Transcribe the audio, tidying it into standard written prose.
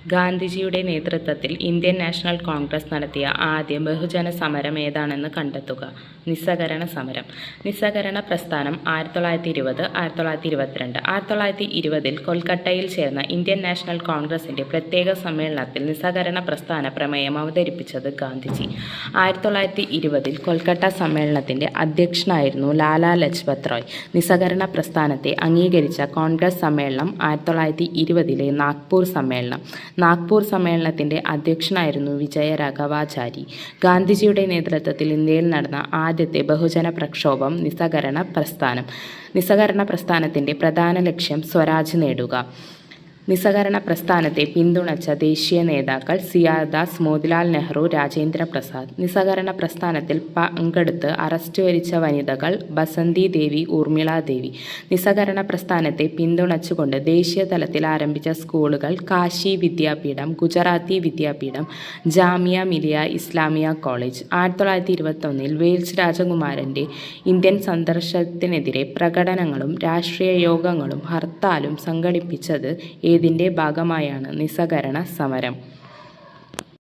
ഗാന്ധിജിയുടെ നേതൃത്വത്തിൽ Indian national Congress നടത്തിയ ആദ്യ ബഹുജന സമരം ഏതാണെന്ന് കണ്ടെത്തുക. നിസ്സഹകരണ സമരം. നിസ്സഹകരണ പ്രസ്ഥാനം 1920, 1922. 1920 കൊൽക്കത്തയിൽ ചേർന്ന ഇന്ത്യൻ നാഷണൽ കോൺഗ്രസിന്റെ പ്രത്യേക സമ്മേളനത്തിൽ നിസ്സഹകരണ പ്രസ്ഥാന പ്രമേയം അവതരിപ്പിച്ചത് ഗാന്ധിജി. 1920 കൊൽക്കത്ത സമ്മേളനത്തിന്റെ അധ്യക്ഷനായിരുന്നു ലാലാ ലജ്പത് റായ്. നിസ്സഹകരണ പ്രസ്ഥാനത്തെ അംഗീകരിച്ച കോൺഗ്രസ് സമ്മേളനം 1920 നാഗ്പൂർ സമ്മേളനം. നാഗ്പൂർ സമ്മേളനത്തിന്റെ അധ്യക്ഷനായിരുന്നു വിജയരാഘവാചാരി. ഗാന്ധിജിയുടെ നേതൃത്വത്തിൽ ഇന്ത്യയിൽ നടന്ന ആദ്യത്തെ ബഹുജന പ്രക്ഷോഭം നിസ്സഹകരണ പ്രസ്ഥാനം. നിസ്സഹകരണ പ്രസ്ഥാനത്തിന്റെ പ്രധാന ലക്ഷ്യം സ്വരാജ് നേടുക. നിസ്സഹകരണ പ്രസ്ഥാനത്തെ പിന്തുണച്ച ദേശീയ നേതാക്കൾ സിയാദാസ്, മോത്തിലാൽ നെഹ്റു, രാജേന്ദ്ര പ്രസാദ്. നിസ്സഹകരണ പ്രസ്ഥാനത്തിൽ പങ്കെടുത്ത് അറസ്റ്റ് വരിച്ച വനിതകൾ ബസന്തി ദേവി, ഊർമിള ദേവി. നിസ്സഹകരണ പ്രസ്ഥാനത്തെ പിന്തുണച്ചുകൊണ്ട് ദേശീയ തലത്തിൽ ആരംഭിച്ച സ്കൂളുകൾ കാശി വിദ്യാപീഠം, ഗുജറാത്തി വിദ്യാപീഠം, ജാമിയ മിലിയ ഇസ്ലാമിയ കോളേജ്. 1921 വെയിൽസ് രാജകുമാരന്റെ ഇന്ത്യൻ സന്ദർശനത്തിനെതിരെ പ്രകടനങ്ങളും രാഷ്ട്രീയ യോഗങ്ങളും ഹർത്താലും സംഘടിപ്പിച്ചത് ഏതിൻ്റെ ഭാഗമായാണ്? നിസ്സഹകരണ സമരം.